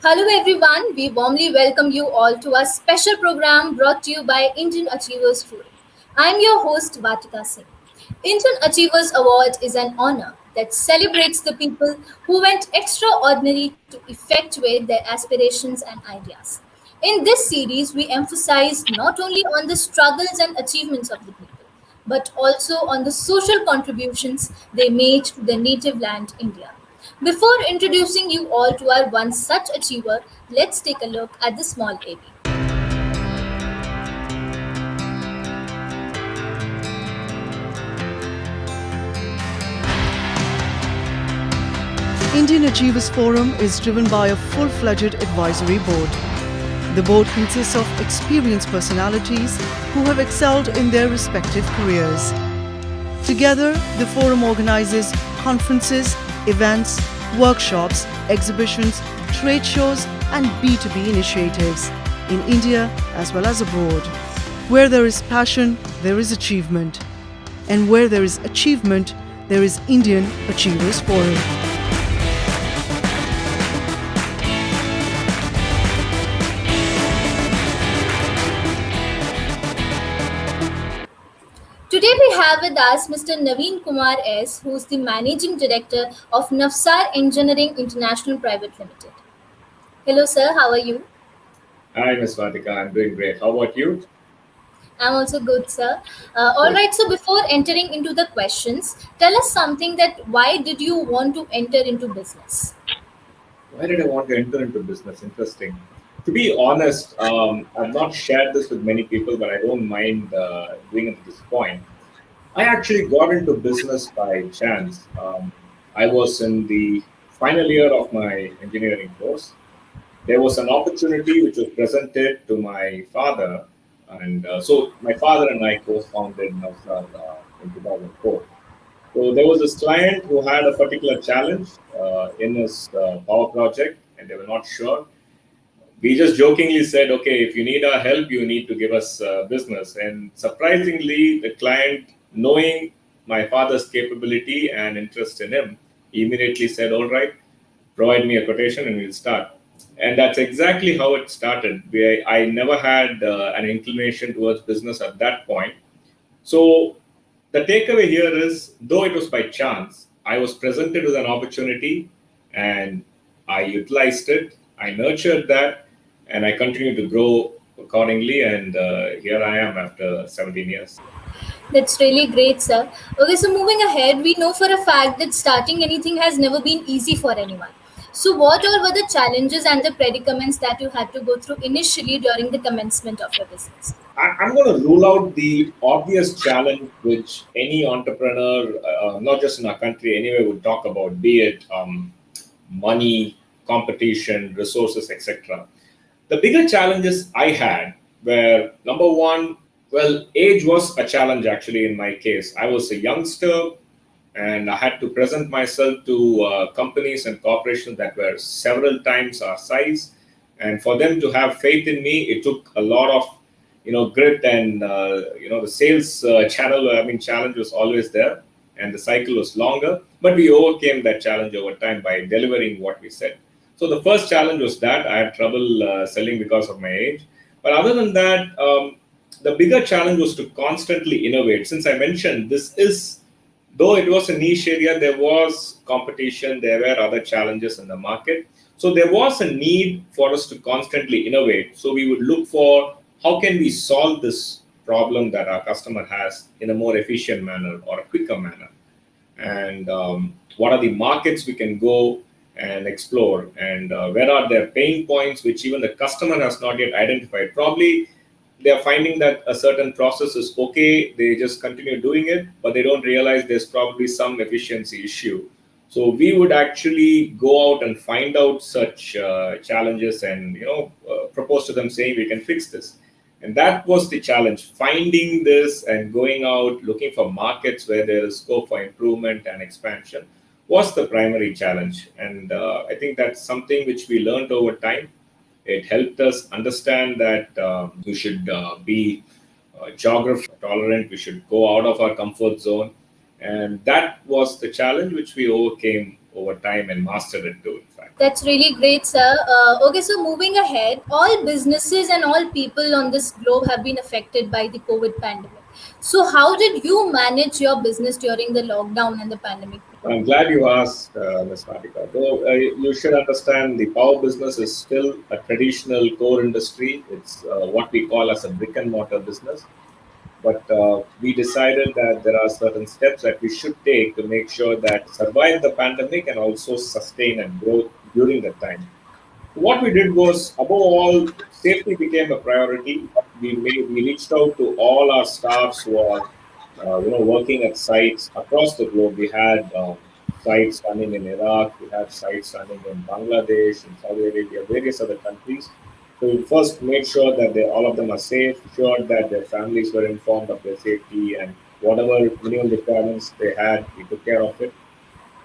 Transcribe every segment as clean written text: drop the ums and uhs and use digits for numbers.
Hello everyone, we warmly welcome you all to our special program brought to you by Indian Achievers Forum. I'm your host Vatika Singh. Indian Achievers Award is an honor that celebrates the people who went extraordinary to effectuate their aspirations and ideas. In this series, we emphasize not only on the struggles and achievements of the people, but also on the social contributions they made to their native land, India. Before introducing you all to our one such achiever, let's take a look at the small AB. Indian Achievers Forum is driven by a full-fledged advisory board. The board consists of experienced personalities who have excelled in their respective careers. Together, the forum organizes conferences, events, workshops, exhibitions, trade shows, and B2B initiatives in India as well as abroad. Where there is passion, there is achievement. And where there is achievement, there is Indian Achievers Forum. Today we have with us Mr. Navin Kumar S, who is the Managing Director of Navsar Engineering International Private Limited. Hello sir, how are you? Hi, Miss Vatika. I'm doing great. How about you? I'm also good, sir. All Good. right, so before entering into the questions, tell us something that why did you want to enter into business? Why did I want to enter into business? Interesting. To be honest, I've not shared this with many people, but I don't mind doing it at this point. I actually got into business by chance. I was in the final year of my engineering course. There was an opportunity which was presented to my father, and so my father and I co-founded Navsar in 2004. So there was this client who had a particular challenge in his power project, and they were not sure. We just jokingly said, "Okay, if you need our help, you need to give us business." And surprisingly, the client, knowing my father's capability and interest in him, he immediately said, "All right, provide me a quotation, and we'll start." And that's exactly how it started. I never had an inclination towards business at that point. So the takeaway here is, though it was by chance, I was presented with an opportunity and I utilized it, I nurtured that, and I continue to grow accordingly. And here I am after 17 years. That's really great, sir. Okay, so moving ahead, we know for a fact that starting anything has never been easy for anyone. So, what all were the challenges and the predicaments that you had to go through initially during the commencement of your business? I'm going to rule out the obvious challenge which any entrepreneur, not just in our country, anyway, would talk about, be it money, competition, resources, etc. The bigger challenges I had were number one, well, age was a challenge actually in my case. I was a youngster and I had to present myself to companies and corporations that were several times our size. And for them to have faith in me, it took a lot of grit and the sales channel. I mean, challenge was always there, and the cycle was longer. But we overcame that challenge over time by delivering what we said. So the first challenge was that I had trouble selling because of my age. But other than that, the bigger challenge was to constantly innovate. Since I mentioned this is, though it was a niche area, there was competition, there were other challenges in the market. So there was a need for us to constantly innovate. So we would look for how can we solve this problem that our customer has in a more efficient manner or a quicker manner, and what are the markets we can go and explore, and where are their pain points which even the customer has not yet identified. Probably they are finding that a certain process is okay, they just continue doing it, but they don't realize there's probably some efficiency issue. So we would actually go out and find out such challenges and propose to them saying we can fix this. And that was the challenge, finding this and going out looking for markets where there is scope for improvement and expansion was the primary challenge. And I think that's something which we learned over time. It helped us understand that we should be geography tolerant, we should go out of our comfort zone. And that was the challenge which we overcame over time and mastered it too, in fact. That's really great, sir. Okay, so moving ahead, all businesses and all people on this globe have been affected by the COVID pandemic. So, how did you manage your business during the lockdown and the pandemic? I'm glad you asked, Ms. Natika. Though you should understand the power business is still a traditional core industry. It's what we call as a brick and mortar business. But we decided that there are certain steps that we should take to make sure that survive the pandemic and also sustain and grow during that time. What we did was, above all, safety became a priority. We reached out to all our staffs who are, working at sites across the globe. We had sites running in Iraq, we had sites running in Bangladesh, in Saudi Arabia, various other countries. So we first made sure that all of them are safe, sure that their families were informed of their safety, and whatever minimum requirements they had, we took care of it.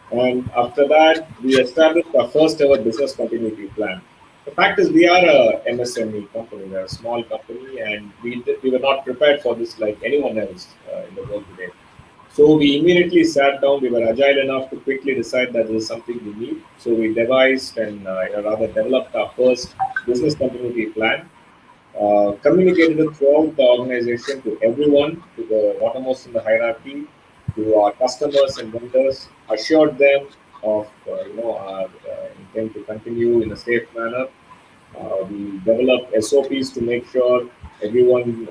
And after that, we established our first ever business continuity plan. The fact is, we are a MSME company, we're a small company, and we were not prepared for this like anyone else in the world today. So we immediately sat down. We were agile enough to quickly decide that this is something we need. So we devised and rather developed our first business continuity plan, communicated it throughout the organization to everyone, to the bottommost in the hierarchy, to our customers and vendors, assured them of our intent to continue in a safe manner. We developed SOPs to make sure everyone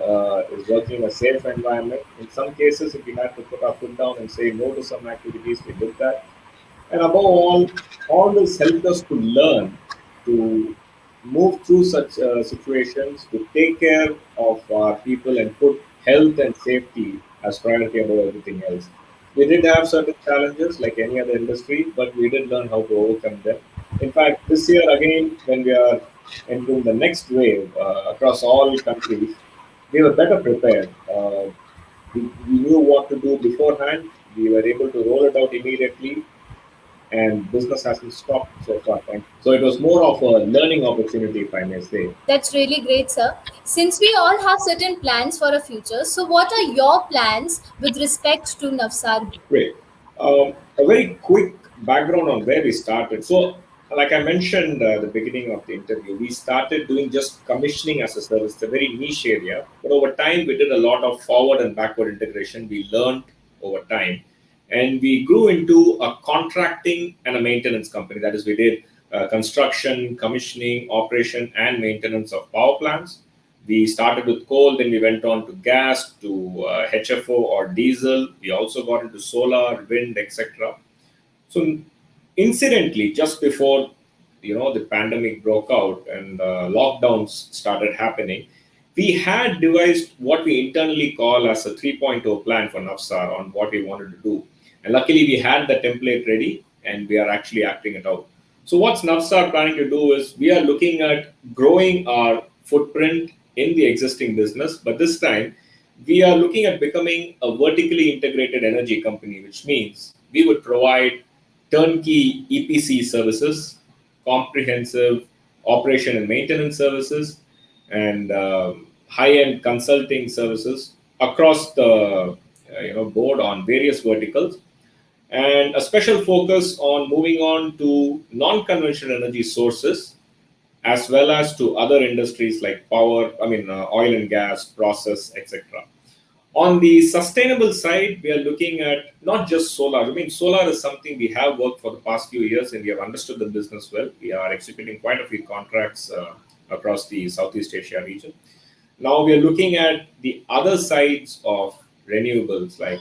is working in a safe environment. In some cases, if we had to put our foot down and say no to some activities, we did that. And above all this helped us to learn to move through such situations, to take care of our people and put health and safety as priority above everything else. We did have certain challenges like any other industry, but we did learn how to overcome them. In fact, this year again, when we are entering the next wave across all countries, we were better prepared. We knew what to do beforehand. We were able to roll it out immediately, and business hasn't stopped so far. So it was more of a learning opportunity, if I may say. That's really great, sir. Since we all have certain plans for a future, so what are your plans with respect to Navsar Group? Great. A very quick background on where we started. So, like I mentioned at the beginning of the interview, we started doing just commissioning as a service. It's a very niche area. But over time, we did a lot of forward and backward integration. We learned over time. And we grew into a contracting and a maintenance company. That is, we did construction, commissioning, operation, and maintenance of power plants. We started with coal, then we went on to gas, to HFO or diesel. We also got into solar, wind, etc. So, incidentally, just before the pandemic broke out and lockdowns started happening, we had devised what we internally call as a 3.0 plan for Navsar on what we wanted to do. And luckily, we had the template ready and we are actually acting it out. So, what's Navsar planning to do is we are looking at growing our footprint in the existing business, but this time we are looking at becoming a vertically integrated energy company, which means we would provide turnkey EPC services, comprehensive operation and maintenance services, and high-end consulting services across the board on various verticals, and a special focus on moving on to non-conventional energy sources as well as to other industries like power, oil and gas, process, etc. On the sustainable side, we are looking at not just solar. Solar is something we have worked for the past few years and we have understood the business well. We are executing quite a few contracts across the Southeast Asia region. Now we are looking at the other sides of renewables, like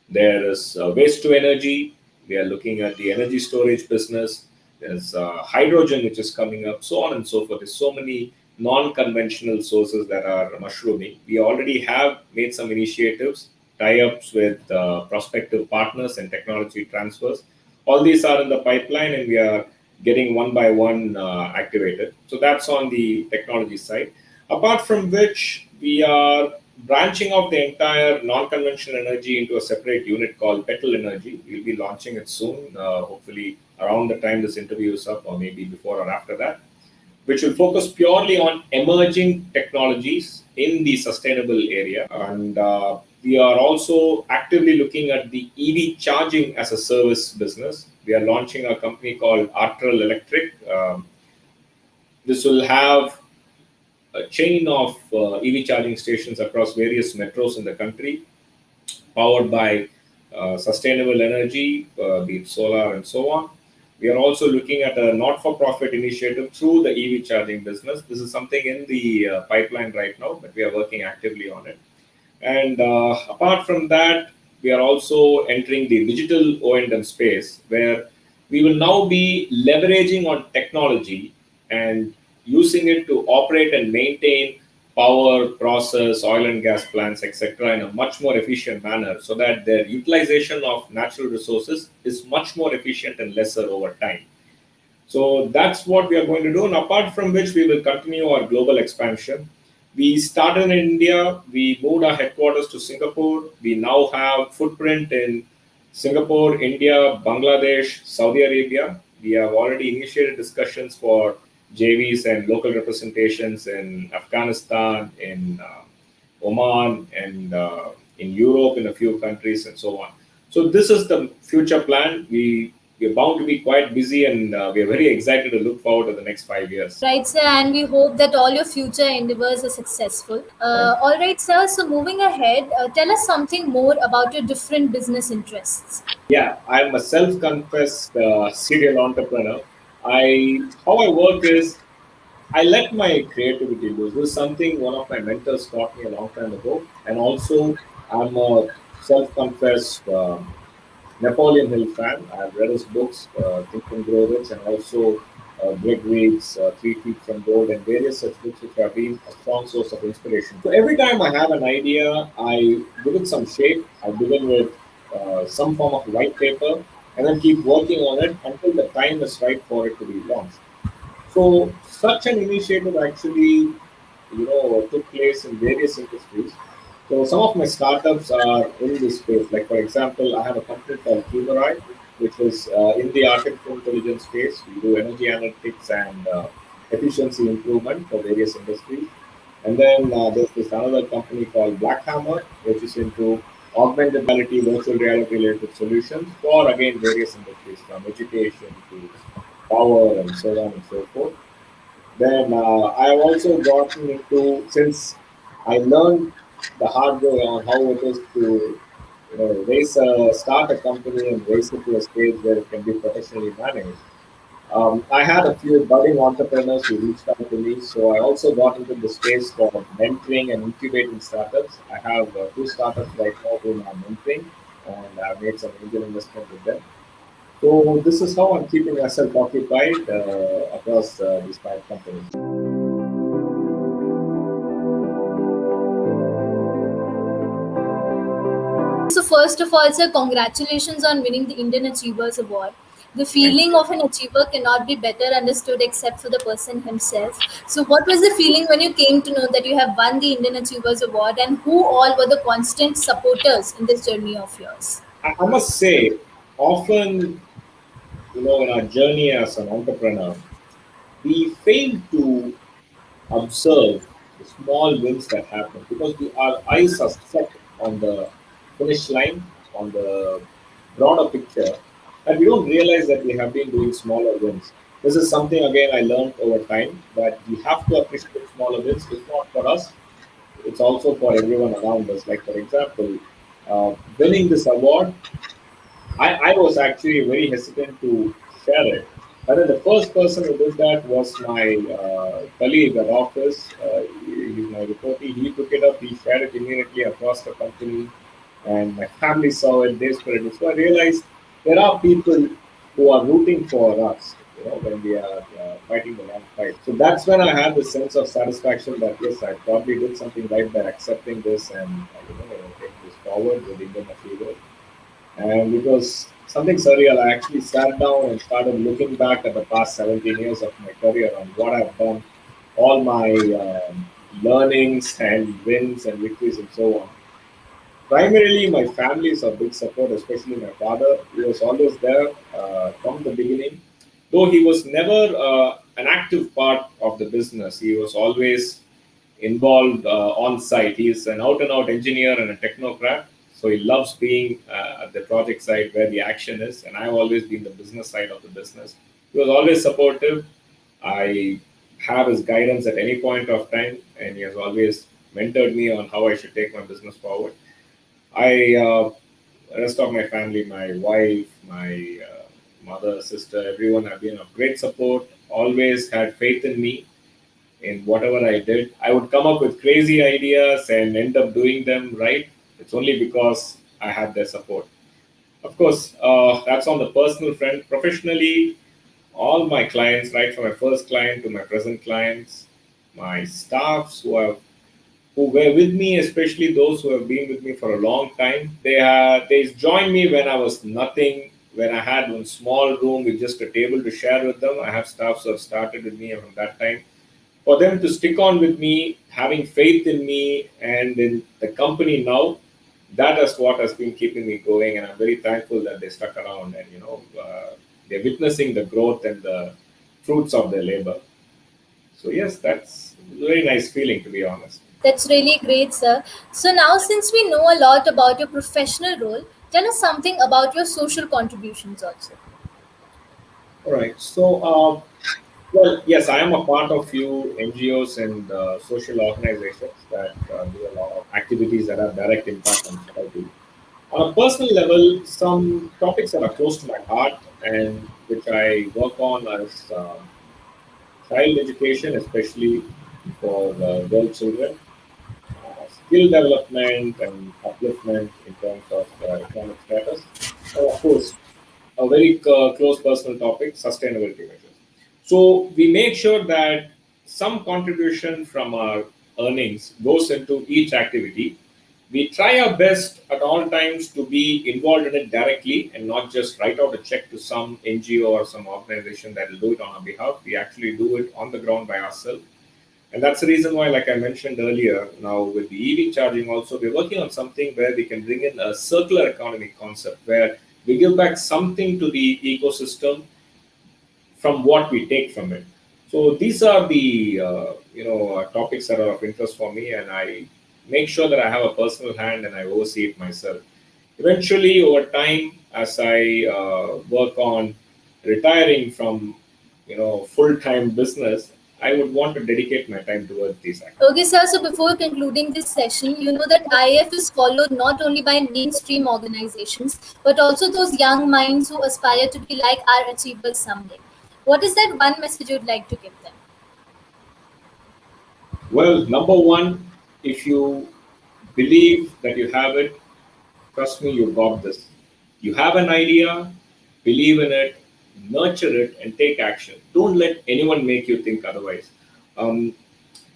there is waste to energy. We are looking at the energy storage business. There's hydrogen, which is coming up, so on and so forth. There's so many non-conventional sources that are mushrooming. We already have made some initiatives, tie-ups with prospective partners and technology transfers. All these are in the pipeline, and we are getting one by one activated. So that's on the technology side. Apart from which, we are branching off the entire non-conventional energy into a separate unit called Petal Energy. We'll be launching it soon, hopefully around the time this interview is up, or maybe before or after that, which will focus purely on emerging technologies in the sustainable area. And we are also actively looking at the EV charging as a service business. we are launching a company called Artral Electric. This will have a chain of EV charging stations across various metros in the country, powered by sustainable energy, be it solar and so on. We are also looking at a not for profit initiative through the EV charging business. This is something in the pipeline right now, but we are working actively on it. And apart from that, we are also entering the digital O&M space where we will now be leveraging on technology and using it to operate and maintain power, process, oil and gas plants, etc., in a much more efficient manner so that their utilization of natural resources is much more efficient and lesser over time. So that's what we are going to do. And apart from which, we will continue our global expansion. We started in India, we moved our headquarters to Singapore. We now have footprint in Singapore, India, Bangladesh, Saudi Arabia. We have already initiated discussions for JVs and local representations in Afghanistan, in Oman, and in Europe, in a few countries, and so on. So this is the future plan. We're bound to be quite busy, and we're very excited to look forward to the next 5 years. Right, sir, and we hope that all your future endeavors are successful. Thank All right, sir. So, moving ahead, tell us something more about your different business interests. Yeah, I'm a self-confessed serial entrepreneur. How I work is I let my creativity loose. This is something one of my mentors taught me a long time ago, and also I'm a self-confessed Napoleon Hill fan. I've read his books, Think and Grow Rich, and also Greg Reed's 3 Feet from Gold, and various such books which have been a strong source of inspiration. So every time I have an idea, I give it some shape. I begin with some form of white paper, and then keep working on it until the time is right for it to be launched. So such an initiative actually, took place in various industries. So some of my startups are in this space. Like for example, I have a company called Kumar, which is in the artificial intelligence space. We do energy analytics and efficiency improvement for various industries. And then there's this another company called Black Hammer, which is into augmented reality, virtual reality related solutions for again various industries from education to power and so on and so forth. Then I've also gotten into, since I learned the hard way on how it is to start a company and raise it to a stage where it can be professionally managed. I had a few budding entrepreneurs who reached out to me, so I also got into the space for mentoring and incubating startups. I have two startups right now whom I'm mentoring, and I made some angel investment with them. So this is how I'm keeping myself occupied across these 5 companies. So, first of all, sir, congratulations on winning the Indian Achievers Award. The Thank feeling of an achiever cannot be better understood except for the person himself. So, what was the feeling when you came to know that you have won the Indian Achievers Award, and who all were the constant supporters in this journey of yours? I must say, often, in our journey as an entrepreneur, we fail to observe the small wins that happen because our eyes are set on the finish line, on the broader picture, and we don't realize that we have been doing smaller wins. This is something again I learned over time that we have to appreciate smaller wins. It's not for us; it's also for everyone around us. Like for example, winning this award, I was actually very hesitant to share it. But then the first person who did that was my colleague at office. He's my reportee. He took it up. He shared it immediately across the company, and my family saw it. They spread it. So I realized there are people who are rooting for us. When we are fighting the long fight. So that's when I had the sense of satisfaction that yes, I probably did something right by accepting this and taking this forward with Indian Achiever. And it was something surreal. I actually sat down and started looking back at the past 17 years of my career on what I've done, all my learnings and wins and victories and so on. Primarily, my family is a big support, especially my father. He was always there from the beginning. Though he was never an active part of the business, he was always involved on site. He is an out and out engineer and a technocrat. So he loves being at the project side where the action is, and I've always been the business side of the business. He was always supportive. I have his guidance at any point of time, and he has always mentored me on how I should take my business forward. I rest of my family, my wife, my mother, sister, everyone have been of great support. Always had faith in me in whatever I did. I would come up with crazy ideas and end up doing them right. It's only because I had their support. Of course, that's on the personal front. Professionally, all my clients, right from my first client to my present clients, my staffs who were with me, especially those who have been with me for a long time. They joined me when I was nothing, when I had one small room with just a table to share with them. I have staffs who have started with me from that time. For them to stick on with me, having faith in me and in the company now, that is what has been keeping me going, and I'm very thankful that they stuck around and they're witnessing the growth and the fruits of their labor. So yes, that's a very nice feeling to be honest. That's really great, sir. So now, since we know a lot about your professional role, tell us something about your social contributions also. All right. Well, yes, I am a part of few NGOs and social organizations that do a lot of activities that have direct impact on society. On a personal level, some topics that are close to my heart and which I work on as child education, especially for girl children, skill development and upliftment in terms of economic status, and of course, a very close personal topic, sustainability measures. So we make sure that some contribution from our earnings goes into each activity. We try our best at all times to be involved in it directly and not just write out a check to some NGO or some organization that will do it on our behalf. We actually do it on the ground by ourselves. And that's the reason why, like I mentioned earlier, now with the EV charging also, we're working on something where we can bring in a circular economy concept where we give back something to the ecosystem from what we take from it. So these are the topics that are of interest for me, and I make sure that I have a personal hand and I oversee it myself. Eventually, over time, as I work on retiring from full time business, I would want to dedicate my time towards these activities. Okay, sir. So before concluding this session, you know that IF is followed not only by mainstream organizations, but also those young minds who aspire to be like our achievers someday. What is that one message you'd like to give them? Well, number one, if you believe that you have it, trust me, you got this. You have an idea, believe in it, nurture it, and take action. Don't let anyone make you think otherwise. Um,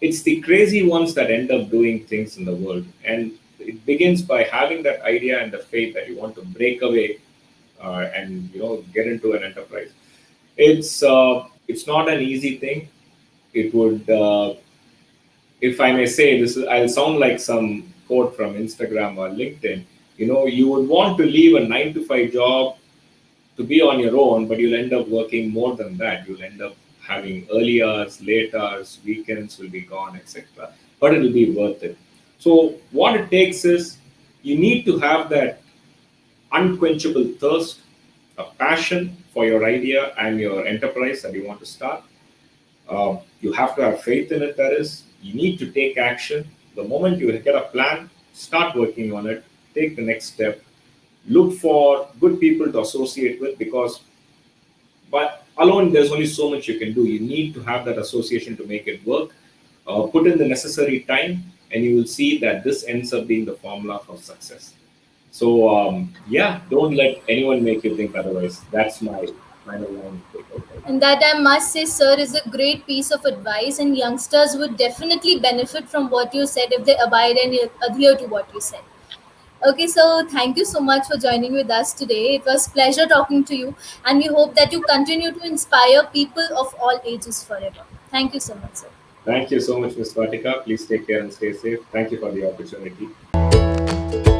it's the crazy ones that end up doing things in the world. And it begins by having that idea and the faith that you want to break away and get into an enterprise. It's not an easy thing. It would if I may say this, I'll sound like some quote from Instagram or LinkedIn. You would want to leave a 9 to 5 job to be on your own, but you'll end up working more than that. You'll end up having early hours, late hours, weekends will be gone, etc. But it'll be worth it. So what it takes is you need to have that unquenchable thirst, a passion for your idea and your enterprise that you want to start. You have to have faith in it. That is, you need to take action. The moment you get a plan, start working on it. Take the next step. Look for good people to associate with because, but alone, there's only so much you can do. You need to have that association to make it work. Put in the necessary time, and you will see that this ends up being the formula for success. So, yeah, don't let anyone make you think otherwise. That's my final line. And that I must say, sir, is a great piece of advice, and youngsters would definitely benefit from what you said if they abide and adhere to what you said. Okay, so thank you so much for joining with us today. It was pleasure talking to you, and we hope that you continue to inspire people of all ages forever. Thank you so much, sir. Thank you so much, Ms. Vatika. Please take care and stay safe. Thank you for the opportunity.